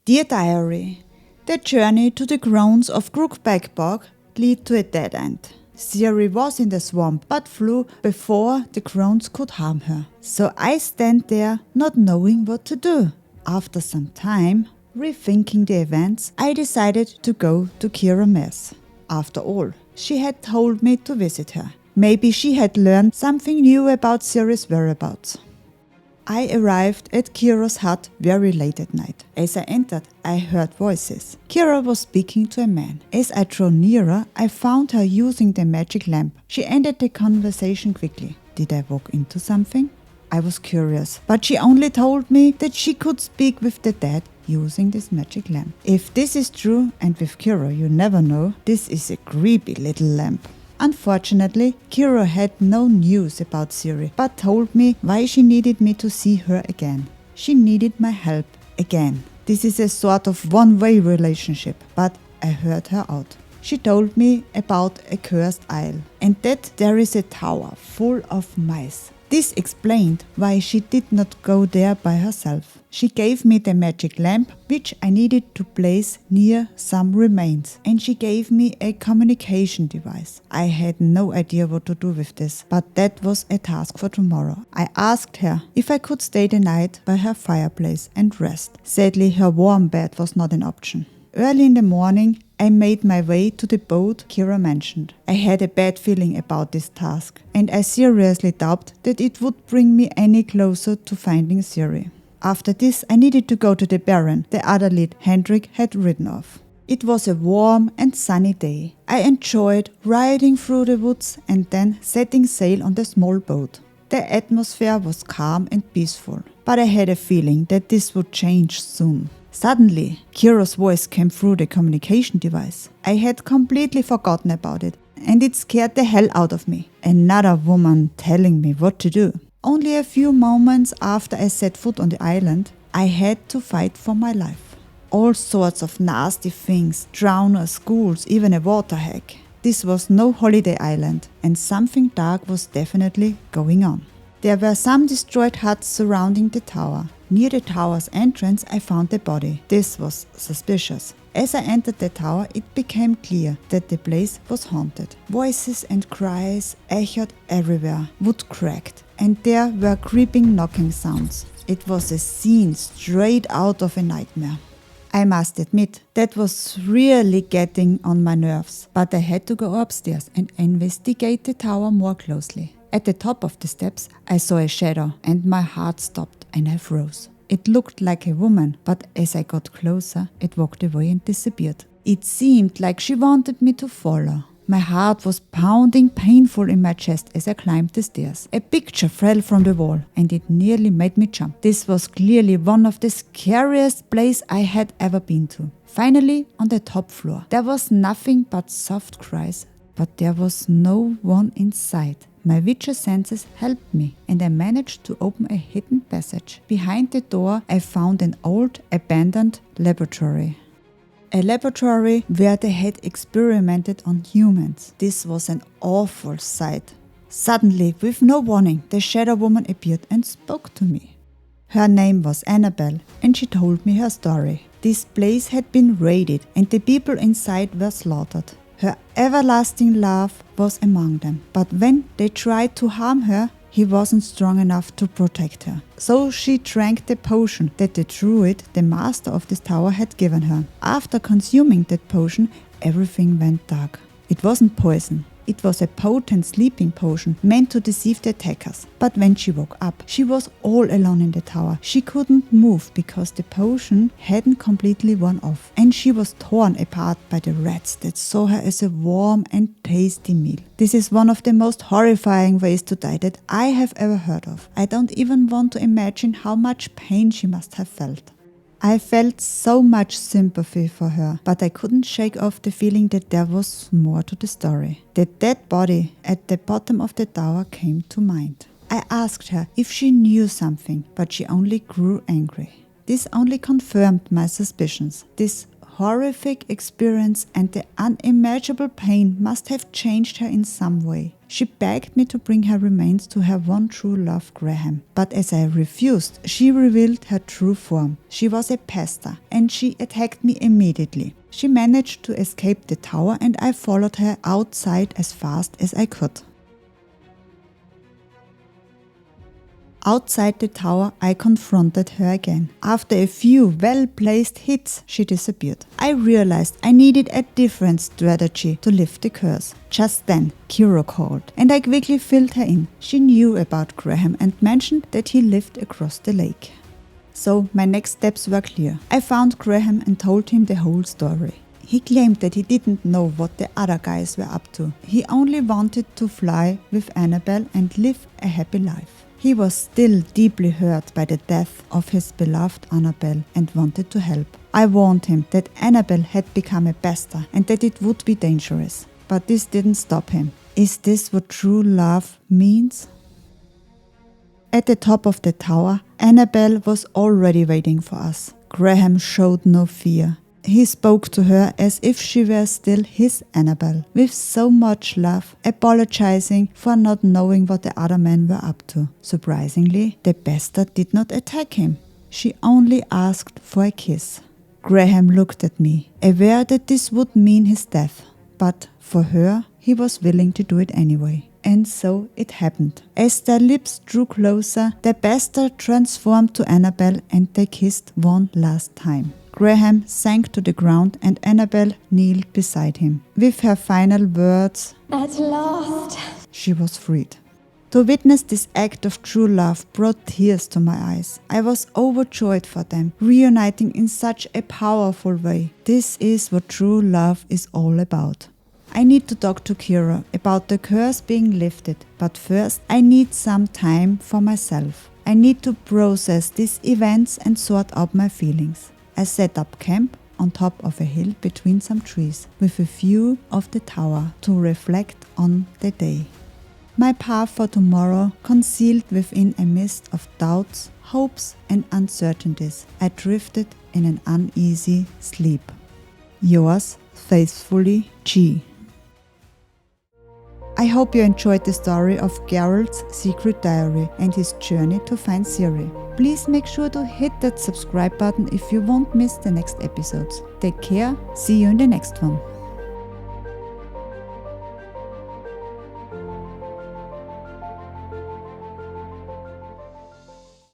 Dear Diary, the journey to the grounds of Crookback Bog led to a dead end. Ciri was in the swamp but flew before the grounds could harm her. So I stand there not knowing what to do. After some time, rethinking the events, I decided to go to Immerse. After all, she had told me to visit her. Maybe she had learned something new about Ciri's whereabouts. I arrived at Kira's hut very late at night. As I entered, I heard voices. Kira was speaking to a man. As I drew nearer, I found her using the magic lamp. She ended the conversation quickly. Did I walk into something? I was curious, but she only told me that she could speak with the dead using this magic lamp. If this is true, and with Kira you never know, this is a creepy little lamp. Unfortunately, Kira had no news about Ciri, but told me why she needed me to see her again. She needed my help again. This is a sort of one-way relationship, but I heard her out. She told me about a cursed isle and that there is a tower full of mice. This explained why she did not go there by herself. She gave me the magic lamp, which I needed to place near some remains, and she gave me a communication device. I had no idea what to do with this, but that was a task for tomorrow. I asked her if I could stay the night by her fireplace and rest. Sadly, her warm bed was not an option. Early in the morning, I made my way to the boat Kira mentioned. I had a bad feeling about this task, and I seriously doubted that it would bring me any closer to finding Ciri. After this, I needed to go to the Baron, the other lead Hendrik had ridden off. It was a warm and sunny day. I enjoyed riding through the woods and then setting sail on the small boat. The atmosphere was calm and peaceful, but I had a feeling that this would change soon. Suddenly, Kira's voice came through the communication device. I had completely forgotten about it, and it scared the hell out of me. Another woman telling me what to do. Only a few moments after I set foot on the island, I had to fight for my life. All sorts of nasty things, drowners, ghouls, even a water hag. This was no holiday island, and something dark was definitely going on. There were some destroyed huts surrounding the tower. Near the tower's entrance, I found the body. This was suspicious. As I entered the tower, it became clear that the place was haunted. Voices and cries echoed everywhere. Wood cracked, and there were creeping knocking sounds. It was a scene straight out of a nightmare. I must admit, that was really getting on my nerves, but I had to go upstairs and investigate the tower more closely. At the top of the steps, I saw a shadow, and my heart stopped and I froze. It looked like a woman, but as I got closer, it walked away and disappeared. It seemed like she wanted me to follow. My heart was pounding painful in my chest as I climbed the stairs. A picture fell from the wall and it nearly made me jump. This was clearly one of the scariest places I had ever been to. Finally, on the top floor, there was nothing but soft cries, but there was no one inside. My witcher senses helped me, and I managed to open a hidden passage. Behind the door, I found an old, abandoned laboratory. A laboratory where they had experimented on humans. This was an awful sight. Suddenly, with no warning, the shadow woman appeared and spoke to me. Her name was Annabelle, and she told me her story. This place had been raided, and the people inside were slaughtered. Her everlasting love was among them, but when they tried to harm her, he wasn't strong enough to protect her. So she drank the potion that the druid, the master of this tower, had given her. After consuming that potion, everything went dark. It wasn't poison. It was a potent sleeping potion meant to deceive the attackers. But when she woke up, she was all alone in the tower. She couldn't move because the potion hadn't completely worn off. And she was torn apart by the rats that saw her as a warm and tasty meal. This is one of the most horrifying ways to die that I have ever heard of. I don't even want to imagine how much pain she must have felt. I felt so much sympathy for her, but I couldn't shake off the feeling that there was more to the story. The dead body at the bottom of the tower came to mind. I asked her if she knew something, but she only grew angry. This only confirmed my suspicions. This horrific experience and the unimaginable pain must have changed her in some way. She begged me to bring her remains to her one true love, Graham. But as I refused, she revealed her true form. She was a pester, and she attacked me immediately. She managed to escape the tower, and I followed her outside as fast as I could. Outside the tower, I confronted her again. After a few well-placed hits, she disappeared. I realized I needed a different strategy to lift the curse. Just then, Kira called, and I quickly filled her in. She knew about Graham and mentioned that he lived across the lake. So my next steps were clear. I found Graham and told him the whole story. He claimed that he didn't know what the other guys were up to. He only wanted to fly with Annabelle and live a happy life. He was still deeply hurt by the death of his beloved Annabelle and wanted to help. I warned him that Annabelle had become a bastard and that it would be dangerous. But this didn't stop him. Is this what true love means? At the top of the tower, Annabelle was already waiting for us. Graham showed no fear. He spoke to her as if she were still his Annabelle, with so much love, apologizing for not knowing what the other men were up to. Surprisingly, the bastard did not attack him. She only asked for a kiss. Graham looked at me, aware that this would mean his death, but for her, he was willing to do it anyway. And so it happened. As their lips drew closer, the bastard transformed to Annabelle and they kissed one last time. Graham sank to the ground and Annabelle kneeled beside him. With her final words, "At last," she was freed. To witness this act of true love brought tears to my eyes. I was overjoyed for them, reuniting in such a powerful way. This is what true love is all about. I need to talk to Kira about the curse being lifted, but first I need some time for myself. I need to process these events and sort out my feelings. I set up camp on top of a hill between some trees with a view of the tower to reflect on the day. My path for tomorrow concealed within a mist of doubts, hopes and uncertainties. I drifted in an uneasy sleep. Yours faithfully, G. I hope you enjoyed the story of Geralt's secret diary and his journey to find Ciri. Please make sure to hit that subscribe button if you won't miss the next episodes. Take care, see you in the next one.